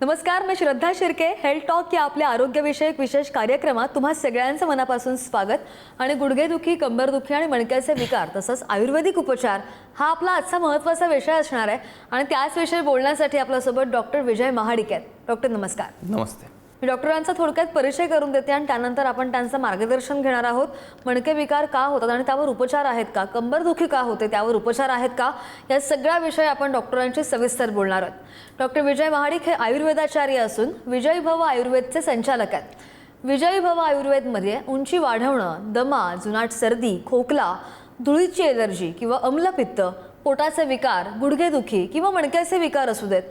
नमस्कार, मी श्रद्धा Shirke. Health talk या आपल्या आरोग्यविषयक विशेष कार्यक्रमात तुम्हा सगळ्यांचं मनापासून स्वागत. आणि गुडघेदुखी, कंबरदुखी आणि मणक्याचे विकार तसंच आयुर्वेदिक उपचार हा आपला आजचा महत्त्वाचा विषय असणार आहे. आणि त्याच विषयी बोलण्यासाठी आपल्यासोबत डॉक्टर विजय महाडिक आहेत. डॉक्टर नमस्कार. नमस्ते. मी डॉक्टरांचा थोडक्यात परिचय करून देते आणि त्यानंतर आपण त्यांचं मार्गदर्शन घेणार आहोत. मणके विकार का होतात आणि त्यावर उपचार आहेत का, कंबरदुखी का होते त्यावर उपचार आहेत का, या सगळ्या विषय आपण डॉक्टरांशी सविस्तर बोलणार आहोत. डॉक्टर विजय महाडिक हे आयुर्वेदाचार्य असून विजयी भव आयुर्वेदचे संचालक आहेत. विजयी भव आयुर्वेदमध्ये उंची वाढवणं, दमा, जुनाट सर्दी, खोकला, धुळीची एलर्जी किंवा अम्लपित्त, पोटाचे विकार, गुडघेदुखी किंवा मणक्याचे विकार असू देत,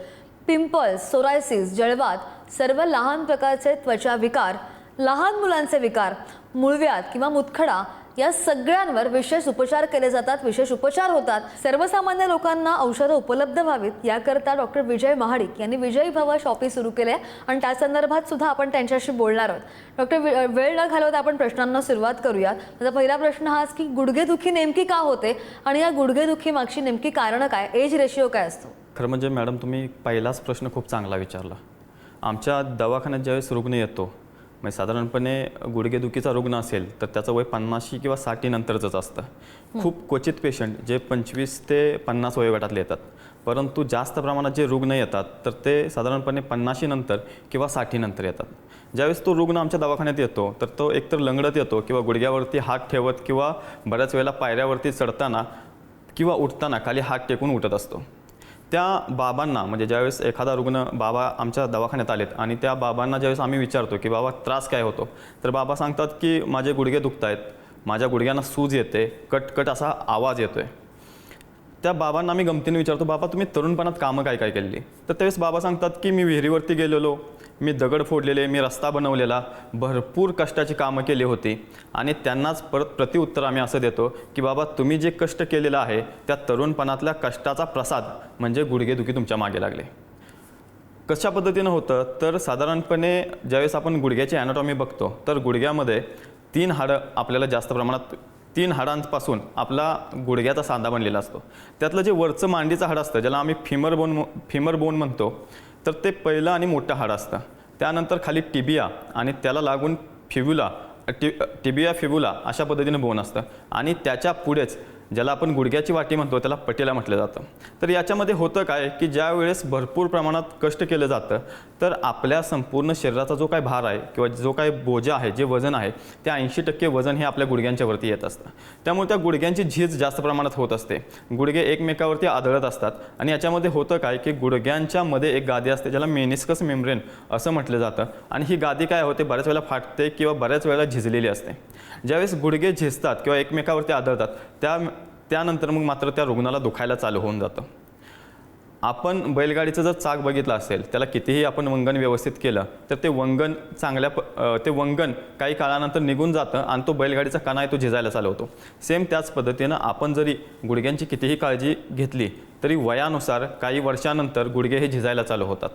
पिंपल्स, सोरायसिस, जळवात, सर्व लहान प्रकारचे त्वचा विकार, लहान मुलांचे विकार, मूळव्याध किंवा मुतखडा या सगळ्यांवर विशेष उपचार केले जातात, विशेष उपचार होतात. सर्वसामान्य लोकांना औषधं उपलब्ध व्हावीत याकरता डॉक्टर विजय महाडिक यांनी विजयी भव शॉपी सुरू केले आणि त्या संदर्भात सुद्धा आपण त्यांच्याशी बोलणार आहोत. डॉक्टर, वेळ न घालवता आपण प्रश्नांना सुरुवात करूयात. माझा पहिला प्रश्न हाच की गुडघेदुखी नेमकी का होते आणि या गुडघेदुखी मागची नेमकी कारणं काय, एज रेशिओ काय असतो? खरं म्हणजे मॅडम, तुम्ही पहिलाच प्रश्न खूप चांगला विचारला. आमच्या दवाखान्यात ज्यावेळेस रुग्ण येतो, म्हणजे साधारणपणे गुडघेदुखीचा रुग्ण असेल तर त्याचं वय 50 किंवा 60 नंतरच असतं. खूप क्वचित पेशंट जे 25 ते 50 वयोगटातले येतात, परंतु जास्त प्रमाणात जे रुग्ण येतात तर ते साधारणपणे 50 नंतर किंवा 60 नंतर येतात. ज्यावेळेस तो रुग्ण आमच्या दवाखान्यात येतो तर तो एकतर लंगडत येतो किंवा गुडघ्यावरती हात ठेवत किंवा बऱ्याच वेळेला पायऱ्यावरती चढताना किंवा उठताना खाली हात टेकून उठत असतो. त्या बाबांना, म्हणजे ज्यावेळेस एखादा रुग्ण बाबा आमच्या दवाखान्यात आलेत आणि त्या बाबांना ज्यावेळेस आम्ही विचारतो की बाबा त्रास काय होतो, तर बाबा सांगतात की माझे गुडघे दुखत आहेत, माझ्या गुडघ्यांना सूज येते, कटकट असा आवाज येतो आहे. त्या बाबांना आम्ही गमतीने विचारतो, बाबा तुम्ही तरुणपणात कामं काय काय केली? तर त्यावेळेस बाबा सांगतात की मी विहिरीवरती गेलेलो, मी दगड फोडलेले, मी रस्ता बनवलेला, भरपूर कष्टाची कामं केली होती. आणि त्यांनाच परत प्रतिउत्तर आम्ही असं देतो की बाबा तुम्ही जे कष्ट केलेलं आहे त्या तरुणपणातल्या कष्टाचा प्रसाद म्हणजे गुडघेदुखी तुमच्या मागे लागले. कशा पद्धतीनं होतं तर साधारणपणे ज्यावेळेस आपण गुडघ्याची ॲनाटॉमी बघतो तर गुडघ्यामध्ये 3 हाडं आपल्याला जास्त प्रमाणात, 3 हाडांपासून आपला गुडघ्याचा सांधा बनलेला असतो. त्यातलं जे वरचं मांडीचं हाड असतं, ज्याला आम्ही फिमर बोन म्हणतो, तर ते पहिलं आणि मोठं हाड असतं. त्यानंतर खाली टिबिया आणि त्याला लागून फिब्युला, टिबिया फिब्युला अशा पद्धतीनं बोन असतं. आणि त्याच्या पुढेच ज्याला आपण गुडघ्याची वाटी म्हणतो त्याला पटेला म्हटलं जातं. तर याच्यामध्ये होतं काय की ज्या वेळेस भरपूर प्रमाणात कष्ट केलं जातं तर आपल्या संपूर्ण शरीराचा जो काय भार आहे किंवा जो काय बोजा आहे, जे वजन आहे, ते 80% वजन हे आपल्या गुडघ्यांच्या वरती येत असतं. त्यामुळे त्या गुडघ्यांची झीज जास्त प्रमाणात होत असते, गुडघे एकमेकावरती आदळत असतात. आणि याच्यामध्ये होतं काय की गुडघ्यांच्या मध्ये एक गादी असते ज्याला मेनिस्कस मेम्ब्रेन असं म्हटलं जातं. आणि ही गादी काय होते, बऱ्याच वेळेला फाटते किंवा बऱ्याच वेळेला झिजलेली असते. ज्यावेळेस गुडघे झिजतात किंवा एकमेकावरती आदळतात त्यानंतर मग मात्र त्या रुग्णाला दुखायला चालू होऊन जातं. आपण बैलगाडीचं जर चाक बघितलं असेल, त्याला कितीही आपण वंगण व्यवस्थित केलं तर ते वंगण काही काळानंतर निघून जातं आणि तो बैलगाडीचा कणा आहे तो झिजायला चालू होतो. सेम त्याच पद्धतीनं आपण जरी गुडघ्यांची कितीही काळजी घेतली तरी वयानुसार काही वर्षानंतर गुडघे हे झिजायला चालू होतात.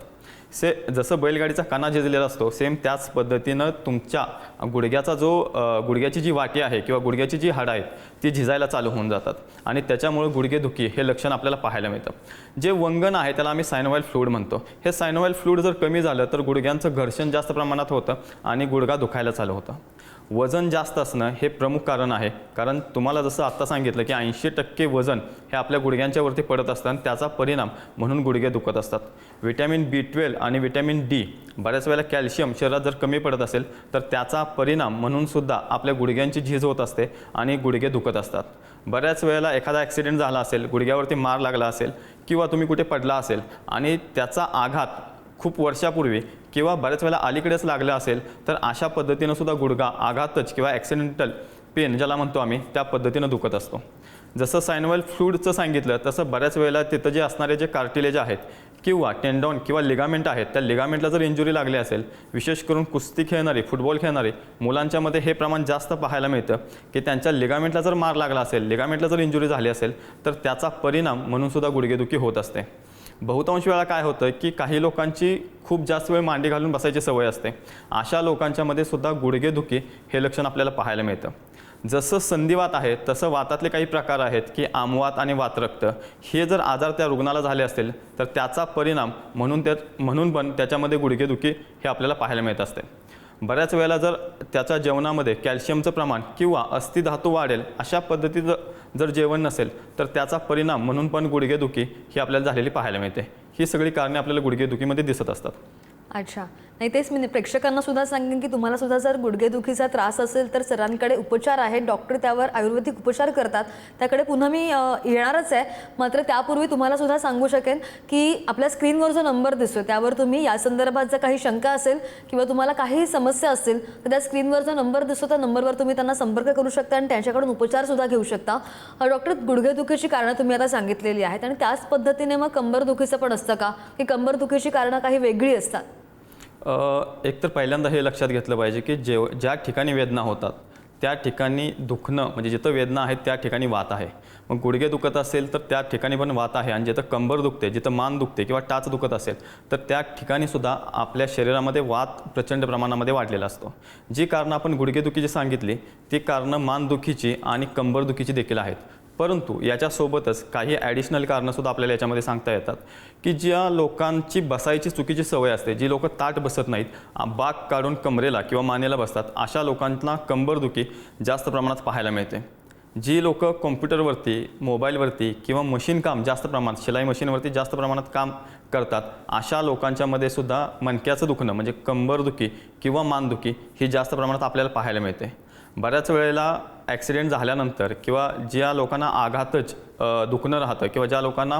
जसं बैलगाडीचा कणा झिजलेला असतो, सेम त्याच पद्धतीनं तुमच्या गुडघ्याची जी वाटी आहे किंवा गुडघ्याची जी हाडं आहेत ती झिजायला चालू होऊन जातात. आणि त्याच्यामुळे गुडघेदुखी हे लक्षण आपल्याला पाहायला मिळतं. जे वंगण आहे त्याला आम्ही सायनोव्हाइल फ्लूइड म्हणतो. हे सायनोव्हाइल फ्लूइड जर कमी झालं तर गुडघ्यांचं घर्षण जास्त प्रमाणात होतं आणि गुडघा दुखायला चालू होतं. वजन जास्त असणं हे प्रमुख कारण आहे, कारण तुम्हाला जसं आत्ता सांगितलं की 80% वजन हे आपल्या गुडघ्यांच्यावरती पडत असतं आणि त्याचा परिणाम म्हणून गुडघे दुखत असतात. व्हिटॅमिन B12 आणि व्हिटॅमिन D, बऱ्याच वेळेला कॅल्शियम शरीरात जर कमी पडत असेल तर त्याचा परिणाम म्हणून सुद्धा आपल्या गुडघ्यांची झीज होत असते आणि गुडघे दुखत असतात. बऱ्याच वेळेला एखादा ॲक्सिडेंट झाला असेल, गुडघ्यावरती मार लागला असेल किंवा तुम्ही कुठे पडला असेल आणि त्याचा आघात खूप वर्षापूर्वी किंवा बऱ्याच वेळेला अलीकडेच लागलं असेल तर अशा पद्धतीनं सुद्धा गुडघा आघातच किंवा ॲक्सिडेंटल पेन ज्याला म्हणतो आम्ही त्या पद्धतीनं दुखत असतो. जसं सायनोव्हाइल फ्लूइडचं सांगितलं तसं बऱ्याच वेळेला तिथं जे असणारे जे कार्टिलेज आहेत किंवा टेंडॉन किंवा लिगामेंट आहेत, त्या लिगामेंटला जर इंजुरी लागली असेल, विशेष करून कुस्ती खेळणारी, फुटबॉल खेळणारी मुलांच्यामध्ये हे प्रमाण जास्त पाहायला मिळतं की त्यांच्या लिगामेंटला जर मार लागला असेल, लिगामेंटला जर इंजुरी झाली असेल तर त्याचा परिणाम म्हणून सुद्धा गुडघेदुखी होत असते. बहुतांश वेळा काय होतं की काही लोकांची खूप जास्त वेळ मांडी घालून बसायची सवय असते. अशा लोकांच्यामध्ये सुद्धा गुडघेदुखी हे लक्षण आपल्याला पाहायला मिळतं. जसं संधिवात आहे तसं वातातले काही प्रकार आहेत की आमवात आणि वातरक्त, हे जर आजार त्या रुग्णाला झाले असतील तर त्याचा परिणाम म्हणून पण त्याच्यामध्ये गुडघेदुखी हे आपल्याला पाहायला मिळत असते. बऱ्याच वेळेला जर त्याच्या जेवणामध्ये कॅल्शियमचं प्रमाण किंवा अस्थिधातू वाढेल अशा पद्धतीचं जर जेवण नसेल तर त्याचा परिणाम म्हणून पण गुडघेदुखी ही आपल्याला झालेली पाहायला मिळते. ही सगळी कारणे आपल्याला गुडघेदुखीमध्ये दिसत असतात. अच्छा, नाही तेच मी प्रेक्षकांना सुद्धा सांगेन की तुम्हाला सुद्धा जर गुडघेदुखीचा त्रास असेल तर सरांकडे उपचार आहेत, डॉक्टर त्यावर आयुर्वेदिक उपचार करतात, त्याकडे पुन्हा मी येणारच आहे. मात्र त्यापूर्वी तुम्हाला सुद्धा सांगू शकेन की आपल्या स्क्रीनवर जो नंबर दिसतो त्यावर तुम्ही या संदर्भात जर काही शंका असेल किंवा तुम्हाला काही समस्या असतील तर त्या स्क्रीनवर जो नंबर दिसतो त्या नंबरवर तुम्ही त्यांना संपर्क करू शकता आणि त्यांच्याकडून उपचार सुद्धा घेऊ शकता. डॉक्टर, गुडघेदुखीची कारणं तुम्ही आता सांगितलेली आहेत आणि त्याच पद्धतीने मग कंबरदुखीचं पण असतं का, की कंबरदुखीची कारणं काही वेगळी असतात? एक तर पहिल्यांदा हे लक्षात घेतलं पाहिजे की ज्या ठिकाणी वेदना होतात त्या ठिकाणी दुखणं म्हणजे जिथं वेदना आहेत त्या ठिकाणी वात आहे. मग गुडघे दुखत असेल तर त्या ठिकाणी पण वात आहे आणि जिथं कंबर दुखते, जिथं मान दुखते किंवा टाच दुखत असेल तर त्या ठिकाणी सुद्धा आपल्या शरीरामध्ये वात प्रचंड प्रमाणामध्ये वाढलेला असतो. जी कारणं आपण गुडघेदुखीची सांगितली ती कारणं मानदुखीची आणि कंबरदुखीची देखील आहेत. परंतु याच्यासोबतच काही ॲडिशनल कारणंसुद्धा आपल्याला याच्यामध्ये सांगता येतात की ज्या लोकांची बसायची चुकीची सवय असते, जी लोकं ताट बसत नाहीत, बाक काढून कमरेला किंवा मानेला बसतात, अशा लोकांना कंबरदुखी जास्त प्रमाणात पाहायला मिळते. जी लोकं कॉम्प्युटरवरती, मोबाईलवरती किंवा मशीन काम जास्त प्रमाणात, शिलाई मशीनवरती जास्त प्रमाणात काम करतात, अशा लोकांच्यामध्ये सुद्धा मणक्याचं दुखणं म्हणजे कंबरदुखी किंवा मानदुखी ही जास्त प्रमाणात आपल्याला पाहायला मिळते. बऱ्याच वेळेला ॲक्सिडेंट झाल्यानंतर किंवा ज्या लोकांना आघातच दुखणं राहतं किंवा ज्या लोकांना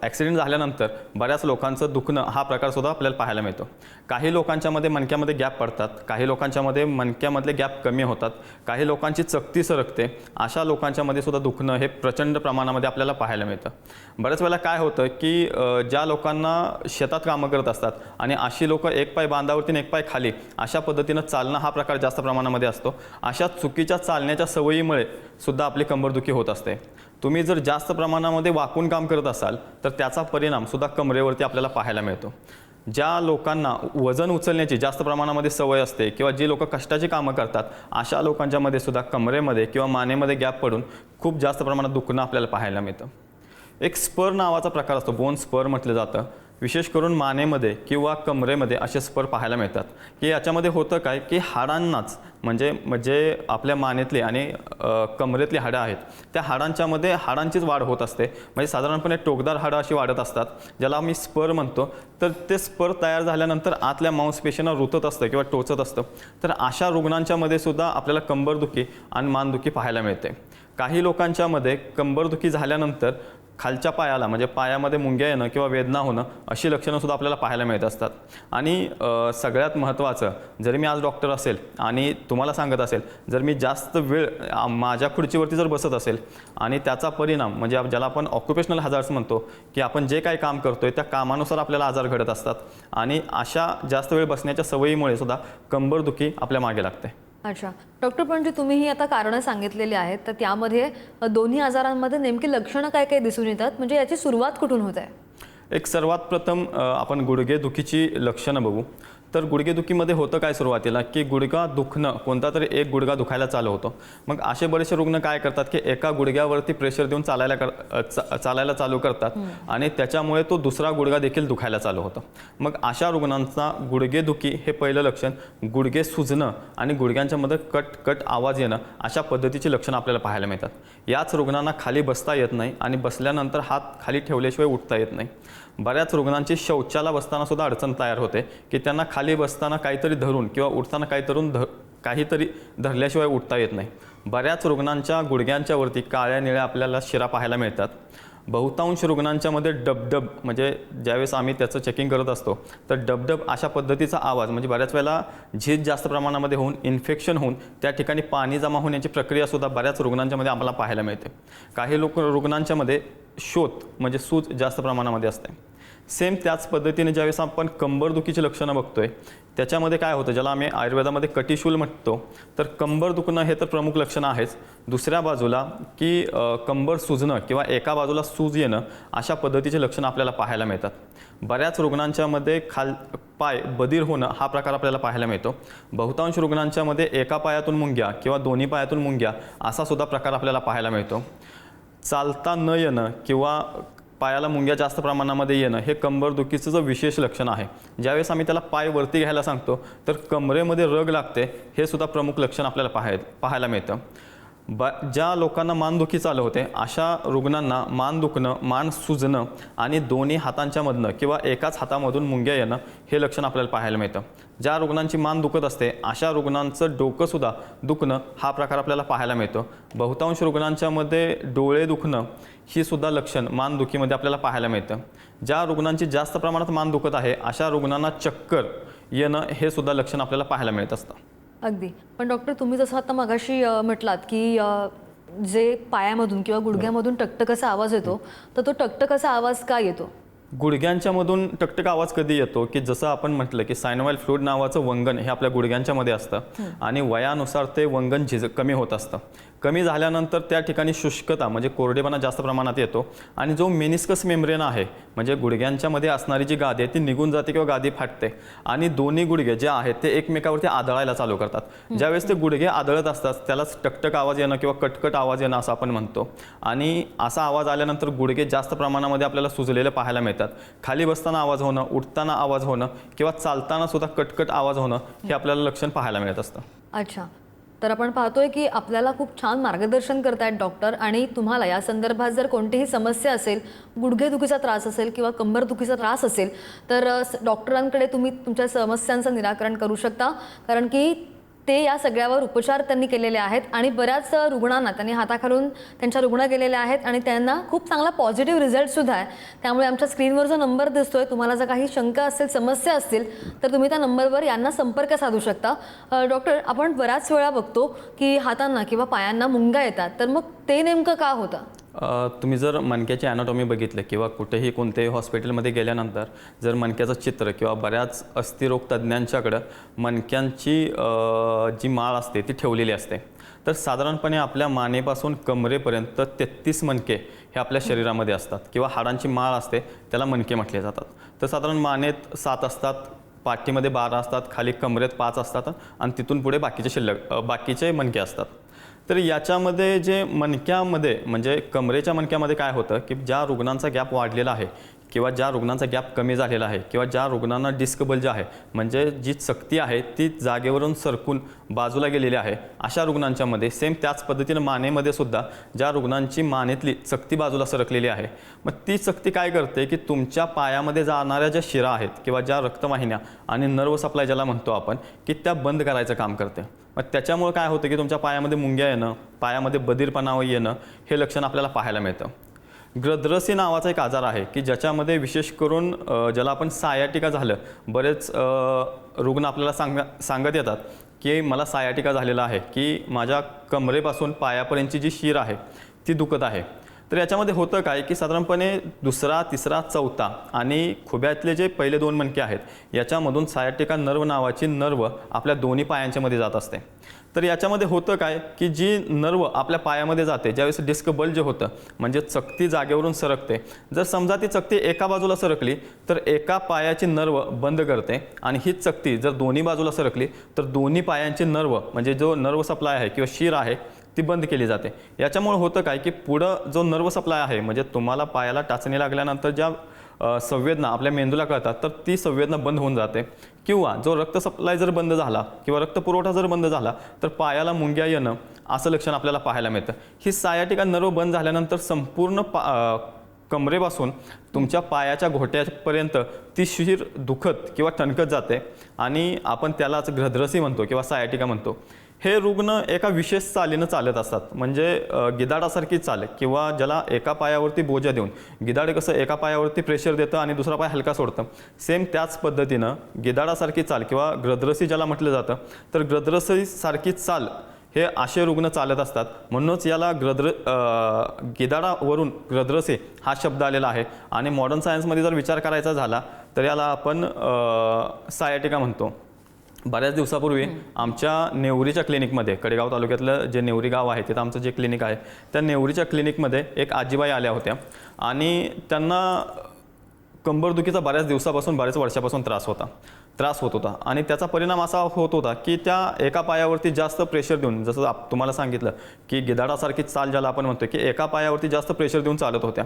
ॲक्सिडेंट झाल्यानंतर बऱ्याच लोकांचं दुखणं हा प्रकारसुद्धा आपल्याला पाहायला मिळतो. काही लोकांच्यामध्ये मणक्यामध्ये गॅप पडतात, काही लोकांच्यामध्ये मणक्यामधले गॅप कमी होतात, काही लोकांची चकती सरकते, अशा लोकांच्यामध्ये सुद्धा दुखणं हे प्रचंड प्रमाणामध्ये आपल्याला पाहायला मिळतं. बऱ्याच वेळेला काय होतं की ज्या लोकांना शेतात कामं करत असतात आणि अशी लोकं एक पाय बांधावरती आणि एक पाय खाली अशा पद्धतीनं चालणं हा प्रकार जास्त प्रमाणामध्ये असतो. अशा चुकीच्या चालण्याच्या सवयीमुळे सुद्धा आपली कंबरदुखी होत असते. तुम्ही जर जास्त प्रमाणामध्ये वाकून काम करत असाल तर त्याचा परिणाम सुद्धा कमरेवरती आपल्याला पाहायला मिळतो. ज्या लोकांना वजन उचलण्याची जास्त प्रमाणामध्ये सवय असते किंवा जी लोक कष्टाची कामं करतात अशा लोकांच्यामध्ये सुद्धा कमरेमध्ये किंवा मानेमध्ये गॅप पडून खूप जास्त प्रमाणात दुखणं आपल्याला पाहायला मिळतं. एक स्पर नावाचा प्रकार असतो, बोन स्पर म्हटलं जातं. विशेष करून मानेमध्ये किंवा कमरेमध्ये असे स्पर पाहायला मिळतात की याच्यामध्ये होतं काय की हाडांनाच म्हणजे आपल्या मानेतली आणि कमरेतली हाडं आहेत त्या हाडांच्यामध्ये हाडांचीच वाढ होत असते. म्हणजे साधारणपणे टोकदार हाडं अशी वाढत असतात ज्याला आम्ही स्पर म्हणतो. तर ते स्पर तयार झाल्यानंतर आतल्या मांसपेशींना रुतत असतं किंवा टोचत असतं. तर अशा रुग्णांच्यामध्ये सुद्धा आपल्याला कंबरदुखी आणि मानदुखी पाहायला मिळते. काही लोकांच्यामध्ये कंबरदुखी झाल्यानंतर खालच्या पायाला म्हणजे पायामध्ये मुंग्या येणं किंवा वेदना होणं अशी लक्षणंसुद्धा आपल्याला पाहायला मिळत असतात. आणि सगळ्यात महत्त्वाचं, जर मी आज डॉक्टर असेल आणि तुम्हाला सांगत असेल, जर मी जास्त वेळ माझ्या खुर्चीवरती जर बसत असेल आणि त्याचा परिणाम म्हणजे ज्याला आपण ऑक्युपेशनल हजार्ड्स म्हणतो की आपण जे काही काम करतोय त्या कामानुसार आपल्याला आजार घडत असतात आणि अशा जास्त वेळ बसण्याच्या सवयीमुळे सुद्धा कंबरदुखी आपल्या मागे लागते. अच्छा डॉक्टर, पण जे तुम्ही ही आता कारणं सांगितलेली आहेत तर त्यामध्ये दोन्ही आजारांमध्ये नेमकी लक्षणं काय काय दिसून येतात, म्हणजे याची सुरुवात कुठून होत आहे? एक सर्वात प्रथम आपण गुडघेदुखीची लक्षणं बघू. तर गुडघेदुखीमध्ये होतं काय सुरुवातीला की गुडघा दुखणं, कोणता तरी एक गुडघा दुखायला चालू होतो. मग असे बरेचसे रुग्ण काय करतात की एका गुडघ्यावरती प्रेशर देऊन चालायला चालू करतात आणि त्याच्यामुळे तो दुसरा गुडघा देखील दुखायला चालू होतं. मग अशा रुग्णांचा गुडघेदुखी हे पहिलं लक्षण, गुडघे सुजणं आणि गुडघ्यांच्यामध्ये कट आवाज येणं अशा पद्धतीची लक्षणं आपल्याला पाहायला मिळतात. याच रुग्णांना खाली बसता येत नाही आणि बसल्यानंतर हात खाली ठेवल्याशिवाय उठता येत नाही. बऱ्याच रुग्णांची शौचाला बसताना सुद्धा अडचण तयार होते की त्यांना खाली बसताना काहीतरी धरून किंवा उठताना काहीतरी धरल्याशिवाय उठता येत नाही. बऱ्याच रुग्णांच्या गुडघ्यांच्या वरती काळ्या निळ्या आपल्याला शिरा पाहायला मिळतात. बहुतांश रुग्णांच्यामध्ये डबडब, म्हणजे ज्यावेळेस आम्ही त्याचं चेकिंग करत असतो तर डबडब अशा पद्धतीचा आवाज, म्हणजे बऱ्याच वेळेला झीज जास्त प्रमाणामध्ये होऊन इन्फेक्शन होऊन त्या ठिकाणी पाणी जमा होण्याची प्रक्रियासुद्धा बऱ्याच रुग्णांच्यामध्ये आम्हाला पाहायला मिळते. काही रुग्णांच्यामध्ये शोथ म्हणजे सूज जास्त प्रमाणामध्ये असते. सेम त्याच पद्धतीने ज्यावेळेस आपण कंबरदुखीची लक्षणं बघतोय त्याच्यामध्ये काय होतं, ज्याला आम्ही आयुर्वेदामध्ये कटिशूल म्हणतो, तर कंबर दुखणं हे तर प्रमुख लक्षण आहेच. दुसऱ्या बाजूला की कंबर सुजणं किंवा एका बाजूला सूज येणं अशा पद्धतीचे लक्षणं आपल्याला पाहायला मिळतात. बऱ्याच रुग्णांच्यामध्ये पाय बधीर होणं हा प्रकार आपल्याला पाहायला मिळतो. बहुतांश रुग्णांच्यामध्ये एका पायातून मुंग्या किंवा दोन्ही पायातून मुंग्या असा सुद्धा प्रकार आपल्याला पाहायला मिळतो. चालता न येणं किंवा पायाला मुंग्या जास्त प्रमाणामध्ये येणं हे कंबरदुखीचं जो विशेष लक्षण आहे. ज्यावेळेस आम्ही त्याला पाय वरती घ्यायला सांगतो तर कमरेमध्ये रग लागते हे सुद्धा प्रमुख लक्षण आपल्याला पाहायला मिळतं. ज्या लोकांना मानदुखी चालू होते अशा रुग्णांना मान दुखणं, मान सुजणं आणि दोन्ही हातांच्या मधनं किंवा एकाच हातामधून मुंग्या येणं हे लक्षण आपल्याला पाहायला मिळतं. ज्या रुग्णांची मान दुखत असते अशा रुग्णांचं डोकंसुद्धा दुखणं हा प्रकार आपल्याला पाहायला मिळतो. बहुतांश रुग्णांच्यामध्ये डोळे दुखणं ही सुद्धा लक्षण मानदुखीमध्ये आपल्याला पाहायला मिळतं. ज्या रुग्णांची जास्त प्रमाणात मान दुखत आहे अशा रुग्णांना चक्कर येणं हे सुद्धा लक्षण आपल्याला पाहायला मिळत असतं. अगदी. पण डॉक्टर, तुम्ही जसं आता मगाशी म्हटलात की जे पायामधून किंवा गुडघ्यामधून टकटक आवाज येतो, तर तो टकटक आवाज का येतो? गुडघ्यांच्या मधून टकटक आवाज कधी येतो की जसं आपण म्हटलं की सायनोव्हाइल फ्लूइड नावाचं वंगण हे आपल्या गुडघ्यांच्या मध्ये असतं आणि वयानुसार ते वंगण कमी होत असतं. कमी झाल्यानंतर त्या ठिकाणी शुष्कता म्हणजे कोरडेपणा जास्त प्रमाणात येतो आणि जो मेनिस्कस मेम्ब्रेन आहे म्हणजे गुडघ्यांच्या मध्ये असणारी जी गादी आहे ती निघून जाते किंवा गादी फाटते आणि दोन्ही गुडघे जे आहेत ते एकमेकावरती आदळायला चालू करतात. ज्यावेळेस ते गुडघे आदळत असतात त्यालाच टकटक आवाज येणं किंवा कटकट आवाज येणं असं आपण म्हणतो. आणि असा आवाज आल्यानंतर गुडघे जास्त प्रमाणामध्ये आपल्याला सुजलेले पाहायला मिळतात. खाली बसताना आवाज होणं, उठताना आवाज होणं किंवा चालताना सुद्धा कटकट आवाज होणं हे आपल्याला लक्षण पाहायला मिळत असतं. अच्छा. तर आपण पाहतोय की आपल्याला खूप छान मार्गदर्शन करतायत डॉक्टर, आणि तुम्हाला या संदर्भात जर कोणतीही समस्या असेल, गुडघेदुखीचा त्रास असेल किंवा कंबरदुखीचा त्रास असेल, तर डॉक्टरांकडे तुम्ही तुमच्या समस्यांचं निराकरण करू शकता, कारण की ते या सगळ्यावर उपचार त्यांनी केलेले आहेत आणि बऱ्याच रुग्णांना त्यांनी हाताखालून त्यांच्या रुग्ण केलेले आहेत आणि त्यांना खूप चांगला पॉझिटिव्ह रिझल्टसुद्धा आहे. त्यामुळे आमच्या स्क्रीनवर जो नंबर दिसतोय, तुम्हाला जर काही शंका असेल, समस्या असतील, तर तुम्ही त्या नंबरवर यांना संपर्क साधू शकता. डॉक्टर, आपण बऱ्याच वेळा बघतो की हातांना किंवा पायांना मुंग्या येतात, तर मग ते नेमकं का होतं? तुम्ही जर मणक्याची ॲनाटॉमी बघितलं किंवा कुठेही कोणत्याही हॉस्पिटलमध्ये गेल्यानंतर जर मणक्याचं चित्र किंवा बऱ्याच अस्थिरोग तज्ज्ञांच्याकडं मणक्यांची जी माळ असते ती ठेवलेली असते. तर साधारणपणे आपल्या मानेपासून कमरेपर्यंत 33 मणके हे आपल्या शरीरामध्ये असतात किंवा हाडांची माळ असते त्याला मणके म्हटले जातात. तर साधारण मानेत 7 असतात, पाठीमध्ये 12 असतात, खाली कमरेत 5 असतात आणि तिथून पुढे बाकीचे मणके असतात. तर याच्यामध्ये जे मणक्यामध्ये म्हणजे कमरेच्या मणक्यामध्ये काय होतं की ज्या रुग्णांचा गॅप वाढलेला आहे किंवा ज्या रुग्णांचा गॅप कमी झालेला आहे किंवा ज्या रुग्णांना डिस्क बल्ज आहे म्हणजे जी चकती आहे ती जागेवरून सरकून बाजूला गेलेली आहे अशा रुग्णांच्यामध्ये सेम त्याच पद्धतीनं मानेमध्ये सुद्धा ज्या रुग्णांची मानेतली चकती बाजूला सरकलेली आहे, मग ती चकती काय करते की तुमच्या पायामध्ये जाणाऱ्या ज्या शिरा आहेत किंवा ज्या रक्तवाहिन्या आणि नर्व सप्लाय ज्याला म्हणतो आपण की त्या बंद करायचं काम करते. मग त्याच्यामुळे काय होतं की तुमच्या पायामध्ये मुंग्या येणं, पायामध्ये बधीरपणा येणं हे लक्षण आपल्याला पाहायला मिळतं. ग्रद्रसी नावाचा एक आजार आहे की ज्याच्यामध्ये विशेष करून ज्याला आपण सायाटिका झालं, बरेच रुग्ण आपल्याला सांगत येतात की मला सायाटिका झालेला आहे की माझ्या कमरेपासून पायापर्यंतची जी शीर आहे ती दुखत आहे. तर याच्यामध्ये होतं काय की साधारणपणे दुसरा, तिसरा, चौथा आणि खुब्यातले जे पहिले 2 मणके आहेत याच्यामधून सायाटिका नर्व नावाची नर्व आपल्या दोन्ही पायांच्यामध्ये जात असते. तर याच्यामध्ये होतं काय की जी नर्व आपल्या पायामध्ये जाते ज्यावेळेस डिस्क बल्ज होतं म्हणजे चकती जागेवरून सरकते. जर समजा ती चकती एका बाजूला सरकली तर एका पायाची नर्व बंद करते आणि ही चकती जर दोन्ही बाजूला सरकली तर दोन्ही पायांची नर्व म्हणजे जो नर्व सप्लाय आहे किंवा शीर आहे ती बंद केली जाते. याच्यामुळे होतं काय की पुढं जो नर्व सप्लाय आहे म्हणजे तुम्हाला पायाला टाचणी लागल्यानंतर ज्या संवेदना आपल्या मेंदूला कळतात तर ती संवेदना बंद होऊन जाते किंवा जो रक्त सप्लाय जर बंद झाला किंवा रक्तपुरवठा जर बंद झाला तर पायाला मुंग्या येणं असं लक्षण आपल्याला पाहायला मिळतं. ही सायाटिका नर्व बंद झाल्यानंतर संपूर्ण कमरेपासून तुमच्या पायाच्या घोट्यापर्यंत ती शिर दुखत किंवा ठणकत जाते आणि आपण त्यालाच ग्रद्रसी म्हणतो किंवा सायाटिका म्हणतो. हे रुग्ण एका विशेष चालीनं चालत असतात म्हणजे गिधाडासारखी चाल किंवा ज्याला एका पायावरती बोजा देऊन गिधाड कसं एका पायावरती प्रेशर देतं आणि दुसरा पाय हलका सोडतं, सेम त्याच पद्धतीनं गिधाडासारखी चाल किंवा ग्रद्रसी ज्याला म्हटलं जातं तर ग्रद्रसीसारखी चाल हे असे रुग्ण चालत असतात. म्हणूनच याला गिधाडावरून ग्रद्रसे हा शब्द आलेला आहे. आणि मॉडर्न सायन्समध्ये जर विचार करायचा झाला तर याला आपण सायाटिका म्हणतो. बऱ्याच दिवसापूर्वी आमच्या नेवरीच्या क्लिनिकमध्ये, कडेगाव तालुक्यातलं जे नेवरी गाव आहे तिथं आमचं जे क्लिनिक आहे, त्या नेवरीच्या क्लिनिकमध्ये एक आजीबाई आल्या होत्या आणि त्यांना कंबरदुखीचा बऱ्याच दिवसापासून, बऱ्याच वर्षापासून त्रास होत होता. आणि त्याचा परिणाम असा होत होता की त्या एका पायावरती जास्त प्रेशर देऊन, जसं तुम्हाला सांगितलं की गिधाडासारखी चाल ज्याला आपण म्हणतो, की एका पायावरती जास्त प्रेशर देऊन चालत होत्या.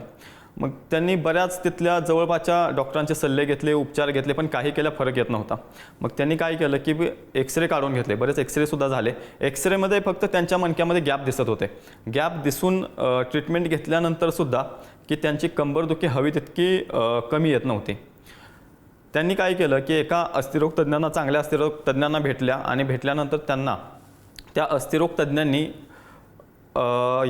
मग त्यांनी बऱ्याच तिथल्या जवळपासच्या डॉक्टरांचे सल्ले घेतले, उपचार घेतले, पण काही केल्या फरक येत नव्हता. मग त्यांनी काय केलं की एक्सरे काढून घेतले. बरेच एक्सरेसुद्धा झाले. एक्सरेमध्ये फक्त त्यांच्या मणक्यामध्ये गॅप दिसत होते. गॅप दिसून ट्रीटमेंट घेतल्यानंतरसुद्धा की त्यांची कंबरदुखी हवी तितकी कमी येत नव्हती. त्यांनी काय केलं की एका अस्थिरोग तज्ज्ञांना, चांगल्या अस्थिरोग तज्ज्ञांना भेटल्या आणि भेटल्यानंतर त्यांना त्या अस्थिरोग तज्ज्ञांनी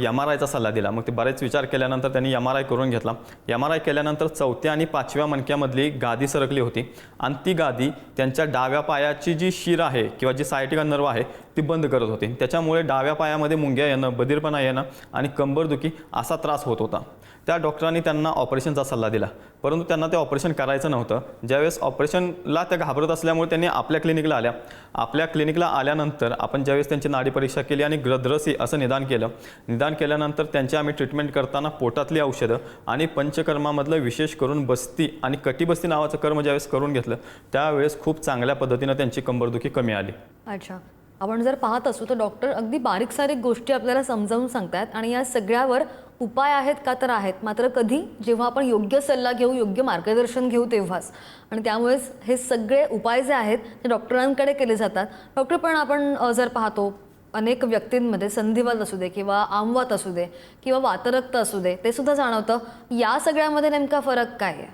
MRIचा सल्ला दिला. मग ते बरेच विचार केल्यानंतर त्यांनी MRI करून घेतला. MRI केल्यानंतर 4थ्या आणि 5व्या मणक्यामधली गादी सरकली होती आणि ती गादी त्यांच्या डाव्या पायाची जी शीर आहे किंवा जी सायटिका नर्व आहे ती बंद करत होती. त्याच्यामुळे डाव्या पायामध्ये मुंग्या येणं, बधीरपणा येणं आणि कंबरदुखी असा त्रास होत होता. त्या डॉक्टरांनी त्यांना ऑपरेशनचा सल्ला दिला, परंतु त्यांना ते ऑपरेशन करायचं नव्हतं. ज्यावेळेस ऑपरेशनला त्या घाबरत असल्यामुळे त्यांनी आपल्या क्लिनिकला आल्या. आपल्या क्लिनिकला आल्यानंतर आपण ज्यावेळेस त्यांची नाडी परीक्षा केली आणि ग्रद्रसी असं निदान केलं. निदान केल्यानंतर त्यांची आम्ही ट्रीटमेंट करताना पोटातली औषधं आणि पंचकर्मामधलं विशेष करून बस्ती आणि कटिबस्ती नावाचं कर्म ज्यावेळेस करून घेतलं त्यावेळेस खूप चांगल्या पद्धतीनं त्यांची कंबरदुखी कमी आली. अच्छा, आपण जर पाहत असू तर डॉक्टर अगदी बारीक सारीक गोष्टी आपल्याला समजावून सांगतात आणि या सगळ्यावर उपाय आहेत का तर आहेत, मात्र कधी जेव्हा आपण योग्य सल्ला घेऊ, योग्य मार्गदर्शन घेऊ तेव्हाच. आणि त्यामुळेच हे सगळे उपाय जे आहेत ते डॉक्टरांकडे केले जातात. डॉक्टर, पण आपण जर पाहतो अनेक व्यक्तींमध्ये संधिवात असू दे किंवा आमवात असू दे किंवा वातरक्त असू दे, ते सुद्धा जाणवतं. या सगळ्यामध्ये नेमका फरक काय आहे?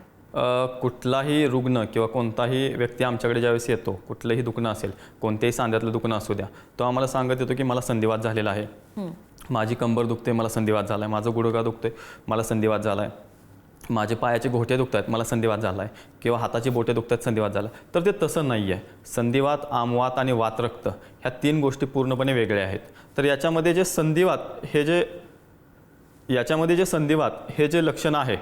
कुठलाही रुग्ण किंवा कोणताही व्यक्ती आमच्याकडे ज्यावेळेस येतो, कुठलंही दुखणं असेल, कोणत्याही सांध्यातलं दुखणं असू द्या, तो आम्हाला सांगत येतो की मला संधिवात झालेला आहे, माझी कंबर दुखते, मला संधिवात झाला आहे, माझं गुडघा दुखते, मला संधिवात झाला आहे, माझे पायाचे घोटे दुखत आहेत, मला संधिवात झाला आहे, किंवा हाताची बोटे दुखत आहेत, संधिवात झाला. तर ते तसं नाही आहे. संधिवात, आमवात आणि वातरक्त ह्या 3 गोष्टी पूर्णपणे वेगळ्या आहेत. तर याच्यामध्ये जे संधिवात हे जे लक्षण आहे,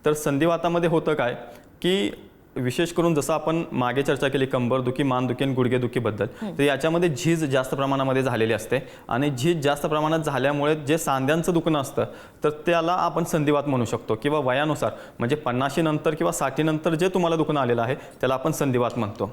तर संधिवातामध्ये होतं काय की विशेष करून जसं आपण मागे चर्चा केली कंबरदुखी, मानदुखी आणि गुडघेदुखीबद्दल, तर याच्यामध्ये झीज जास्त प्रमाणामध्ये झालेली असते. आणि झीज जास्त प्रमाणात झाल्यामुळे जे सांध्यांचं दुखणं असतं तर त्याला आपण संधिवात म्हणू शकतो. किंवा वयानुसार म्हणजे 50 नंतर किंवा 60 नंतर जे तुम्हाला दुखणं आलेलं आहे त्याला आपण संधिवात म्हणतो.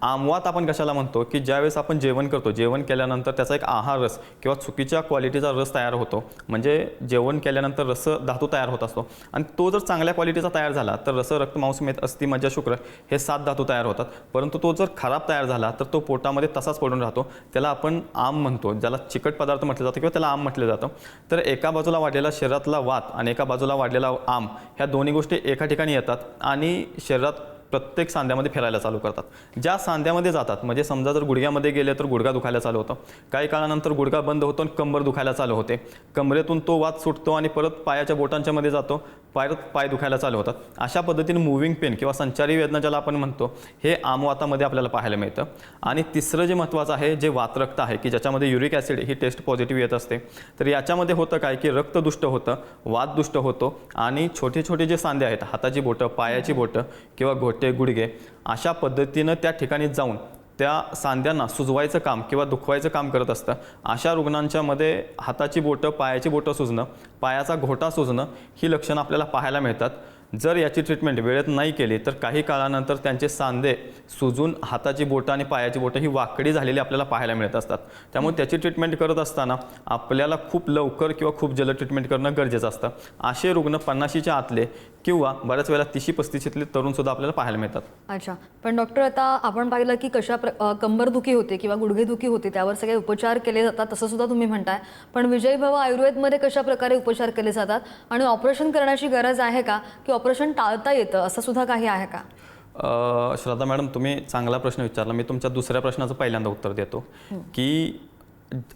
आमवात आपण कशाला म्हणतो की ज्यावेळेस आपण जेवण करतो, जेवण केल्यानंतर त्याचा एक आहार रस किंवा चुकीच्या क्वालिटीचा रस तयार होतो. म्हणजे जेवण केल्यानंतर रस धातू तयार होत असतो आणि तो जर चांगल्या क्वालिटीचा तयार झाला तर रस, रक्त, मांस, मेद, अस्थि, मज्जा, शुक्र हे 7 धातू तयार होतात. परंतु तो जर खराब तयार झाला तर तो पोटामध्ये तसाच पडून राहतो. त्याला आपण आम म्हणतो, ज्याला चिकट पदार्थ म्हटलं जातं किंवा त्याला आम म्हटलं जातं. तर एका बाजूला वाढलेला शरीरातला वात आणि एका बाजूला वाढलेला आम ह्या दोन्ही गोष्टी एका ठिकाणी येतात आणि शरीरात प्रत्येक सांध्यामध्ये फिरायला चालू करतात. ज्या सांध्यामध्ये जातात, म्हणजे समजा जर गुडघ्यामध्ये गेले तर गुडघा दुखायला चालू होतं, काही काळानंतर गुडघा बंद होतो आणि कंबर दुखायला चालू होते, कमरेतून तो वात सुटतो आणि परत पायाच्या बोटांच्या मध्ये जातो, पाय दुखायला चालू होतात. अशा पद्धतीने मूव्हिंग पेन किंवा संचारी वेदना ज्याला आपण म्हणतो हे आमवातामध्ये आपल्याला पाहायला मिळतं. आणि तिसरं जे महत्त्वाचं आहे जे वातरक्त आहे की ज्याच्यामध्ये युरिक ॲसिड ही टेस्ट पॉझिटिव्ह येत असते. तर याच्यामध्ये होतं काय की रक्त दुष्ट होतं, वात दुष्ट होतो आणि छोटे छोटे जे सांधे आहेत, हाताची बोटं, पायाची बोटं किंवा घोटे, गुडघे, अशा पद्धतीनं त्या ठिकाणी जाऊन त्या सांध्यांना सुजवायचं काम किंवा दुखवायचं काम करत असतं. अशा रुग्णांच्या मध्ये हाताची बोटं, पायाची बोटं सुजणं, पायाचा घोटा सुजणं ही लक्षणं आपल्याला पाहायला मिळतात. जर याची ट्रीटमेंट वेळेत नाही केली तर काही काळानंतर त्यांचे सांधे सुजून हाताची बोटं आणि पायाची बोटं ही वाकडी झालेली आपल्याला पाहायला मिळत असतात. त्यामुळे त्याची ट्रीटमेंट करत असताना आपल्याला खूप लवकर किंवा खूप जलद ट्रीटमेंट करणं गरजेचं असतं. असे रुग्ण 50च्या आतले किंवा बऱ्याच वेळेला 30-35तले तरुणसुद्धा आपल्याला पाहायला मिळतात. अच्छा, पण डॉक्टर आता आपण पाहिलं की कंबरदुखी होते किंवा गुडघेदुखी होते त्यावर सगळे उपचार केले जातात असं सुद्धा तुम्ही म्हणताय. पण विजय भव आयुर्वेदमध्ये कशा प्रकारे उपचार केले जातात आणि ऑपरेशन करण्याची गरज आहे का की ऑपरेशन टाळता येतं असं सुद्धा काही आहे का? श्रद्धा मॅडम, तुम्ही चांगला प्रश्न विचारला. मी तुमच्या दुसऱ्या प्रश्नाचं पहिल्यांदा उत्तर देतो की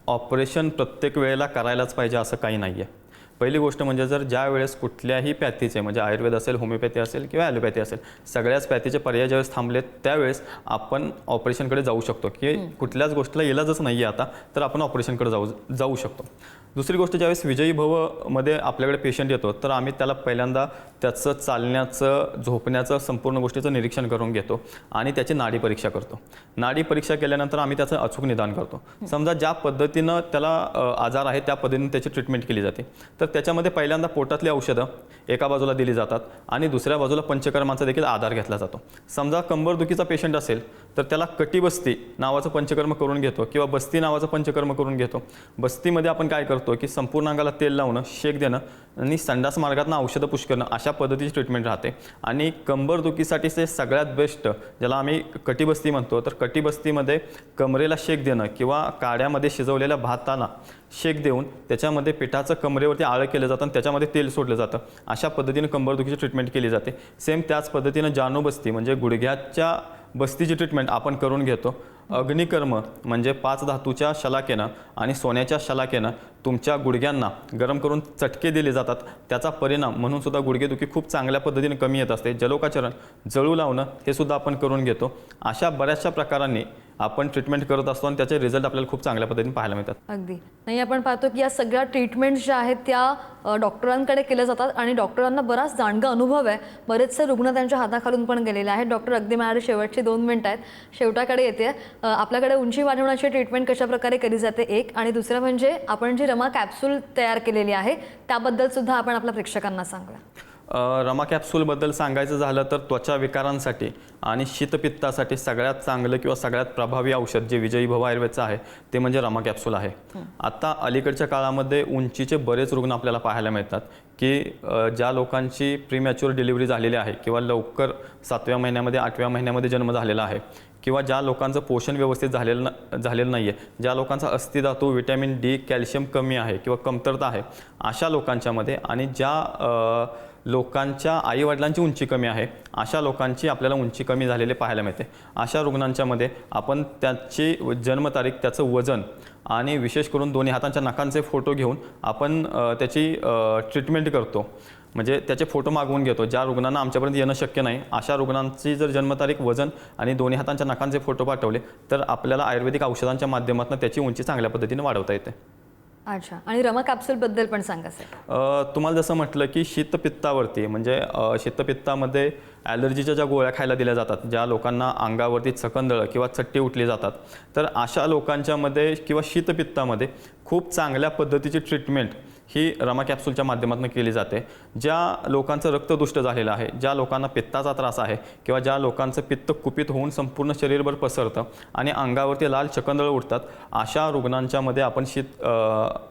ऑपरेशन प्रत्येक वेळेला करायलाच पाहिजे असं काही नाही आहे. पहिली गोष्ट म्हणजे जर ज्या वेळेस कुठल्याही पॅथीचे म्हणजे आयुर्वेद असेल, होमिओपॅथी असेल किंवा ॲलोपॅथी असेल, सगळ्याच पॅथीचे पर्याय ज्यावेळेस थांबलेत त्यावेळेस आपण ऑपरेशनकडे जाऊ शकतो की कुठल्याच गोष्टीला इलाजच नाही आहे आता, तर आपण ऑपरेशनकडे जाऊ शकतो. दुसरी गोष्ट, ज्यावेळेस विजयी भवमध्ये आपल्याकडे पेशंट येतो तर आम्ही त्याला पहिल्यांदा त्याचं चालण्याचं, झोपण्याचं, संपूर्ण गोष्टीचं निरीक्षण करून घेतो आणि त्याची नाडी परीक्षा करतो. नाडी परीक्षा केल्यानंतर आम्ही त्याचं अचूक निदान करतो. समजा ज्या पद्धतीनं त्याला आजार आहे त्या पद्धतीने त्याची ट्रीटमेंट केली जाते. तर त्याच्यामध्ये पहिल्यांदा पोटातली औषधं एका बाजूला दिली जातात आणि दुसऱ्या बाजूला पंचकर्मांचा देखील आधार घेतला जातो. समजा कंबरदुखीचा पेशंट असेल तर त्याला कटिबस्ती नावाचं पंचकर्म करून घेतो किंवा बस्ती नावाचं पंचकर्म करून घेतो. बस्तीमध्ये आपण काय करतो की संपूर्ण अंगाला तेल लावणं, शेक देणं आणि संडास मार्गातनं औषधं पुश करणं, अशा पद्धतीची ट्रीटमेंट राहते. आणि कंबरदुखीसाठीचे सगळ्यात बेस्ट, ज्याला आम्ही कटिबस्ती म्हणतो, तर कटिबस्तीमध्ये कमरेला शेक देणं किंवा काड्यामध्ये शिजवलेल्या भाताला शेक देऊन त्याच्यामध्ये पिठाचं कमरेवरती आळं केलं जातं आणि त्याच्यामध्ये तेल सोडलं जातं. अशा पद्धतीने कंबरदुखीची ट्रीटमेंट केली जाते. सेम त्याच पद्धतीनं जानोबस्ती म्हणजे गुडघ्याच्या बस्तीची ट्रीटमेंट आपण करून घेतो. अग्निकर्म म्हणजे 5 धातूच्या शलाकेनं आणि सोन्याच्या शलाकेनं तुमच्या गुडघ्यांना गरम करून चटके दिले जातात. त्याचा परिणाम म्हणून सुद्धा गुडघेदुखी खूप चांगल्या पद्धतीने कमी येत असते. जलोकाचरण, जळू लावणं हे सुद्धा आपण करून घेतो. अशा बऱ्याचशा प्रकारांनी आपण ट्रीटमेंट करत असतो आणि त्याचे रिझल्ट आपल्याला खूप चांगल्या पद्धतीने पाहायला मिळतात. अगदी नाही, आपण पाहतो की या सगळ्या ट्रीटमेंट्स ज्या आहेत त्या डॉक्टरांकडे केल्या जातात आणि डॉक्टरांना बराच दांडगा अनुभव आहे. बरेचसे रुग्ण त्यांच्या हाताखालून पण गेलेले आहेत. डॉक्टर, अगदी माझ्याकडे शेवटची 2 मिनिटं आहेत, शेवटाकडे येते. आपल्याकडे उंची वाढवण्याची ट्रीटमेंट कशा प्रकारे केली जाते एक, आणि दुसरं म्हणजे आपण जी रमा कॅप्सूल तयार केलेली आहे त्याबद्दल सुद्धा आपण आपल्या प्रेक्षकांना सांगूया. रमा कॅप्सूलबद्दल सांगायचं झालं तर त्वचा विकारांसाठी आणि शीतपित्तासाठी सगळ्यात चांगलं किंवा सगळ्यात प्रभावी औषध जे विजयी भव आयुर्वेदचं आहे ते म्हणजे रमा कॅप्सूल आहे. आता अलीकडच्या काळामध्ये उंचीचे बरेच रुग्ण आपल्याला पाहायला मिळतात की ज्या लोकांची प्रीमॅच्युअर डिलिव्हरी झालेली आहे किंवा लवकर 7व्या महिन्यामध्ये 8व्या महिन्यामध्ये जन्म झालेला आहे किंवा ज्या लोकांचं पोषण व्यवस्थित झालेलं नाही आहे, ज्या लोकांचा अस्थिधातू, व्हिटॅमिन डी, कॅल्शियम कमी आहे किंवा कमतरता आहे, अशा लोकांच्यामध्ये आणि ज्या लोकांच्या आईवडिलांची उंची कमी आहे अशा लोकांची आपल्याला उंची कमी झालेले पाहायला मिळते. अशा रुग्णांच्यामध्ये आपण त्याची जन्मतारीख, त्याचं वजन आणि विशेष करून दोन्ही हातांच्या नखांचे फोटो घेऊन आपण त्याची ट्रीटमेंट करतो. म्हणजे त्याचे फोटो मागवून घेतो. ज्या रुग्णांना आमच्यापर्यंत येणं शक्य नाही अशा रुग्णांची जर जन्मतारीख, वजन आणि दोन्ही हातांच्या नखांचे फोटो पाठवले तर आपल्याला आयुर्वेदिक औषधांच्या माध्यमातून त्याची उंची चांगल्या पद्धतीने वाढवता येते. अच्छा, आणि रमा कॅप्सूलबद्दल पण सांगा सर. तुम्हाला जसं म्हटलं की शीतपित्तावरती म्हणजे शीतपित्तामध्ये ॲलर्जीच्या ज्या गोळ्या खायला दिल्या जातात, ज्या लोकांना अंगावरती चकंदळं किंवा चट्टे उठली जातात, तर अशा लोकांच्यामध्ये किंवा शीतपित्तामध्ये खूप चांगल्या पद्धतीची ट्रीटमेंट ही रमा कॅप्सूलच्या माध्यमातून केली जाते. ज्या लोकांचं रक्तदुष्ट झालेलं आहे, ज्या लोकांना पित्ताचा त्रास आहे किंवा ज्या लोकांचं पित्त कुपित होऊन संपूर्ण शरीरभर पसरतं आणि अंगावरती लाल चकंदळं उठतात, अशा रुग्णांच्यामध्ये आपण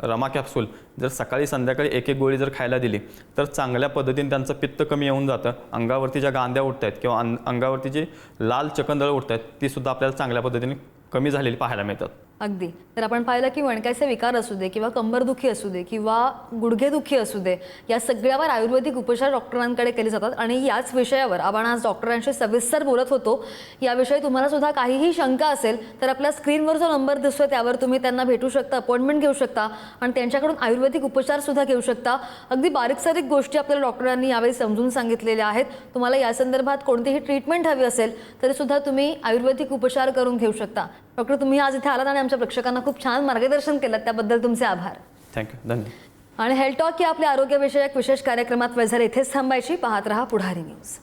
रमा कॅप्सूल जर सकाळी संध्याकाळी एक गोळी जर खायला दिली तर चांगल्या पद्धतीने त्यांचं पित्त कमी येऊन जातं. अंगावरती ज्या गांद्या उठत आहेत किंवा अंगावरती जी लाल चकंदळं उठत आहेत ती सुद्धा आपल्याला चांगल्या पद्धतीने कमी झालेली पाहायला मिळतात. अगदी. तर आपण पाहिलं की मणक्याचे विकार असू दे किंवा कंबरदुखी असू दे किंवा गुडघेदुखी असू दे, या सगळ्यावर आयुर्वेदिक उपचार डॉक्टरांकडे केले जातात. आणि याच विषयावर आपण आज डॉक्टरांशी सविस्तर बोलत होतो. याविषयी तुम्हाला सुद्धा काहीही शंका असेल तर आपल्या स्क्रीनवर जो नंबर दिसतोय त्यावर तुम्ही त्यांना भेटू शकता, अपॉइंटमेंट घेऊ शकता आणि त्यांच्याकडून आयुर्वेदिक उपचार सुद्धा घेऊ शकता. अगदी बारीक सारीक गोष्टी आपल्याला डॉक्टरांनी यावेळी समजून सांगितलेल्या आहेत. तुम्हाला या संदर्भात कोणतीही ट्रीटमेंट हवी असेल तरी सुद्धा तुम्ही आयुर्वेदिक उपचार करून घेऊ शकता. डॉक्टर, तुम्ही आज इथे आलात आणि आमच्या प्रेक्षकांना खूप छान मार्गदर्शन केलं, त्याबद्दल तुमचे आभार. थँक्यू, धन्यवाद. आणि हेल्थ टॉक या आपल्या आरोग्यविषयक विशेष कार्यक्रमात वेळ झाली इथेच थांबायची. पाहत रहा पुढारी न्यूज.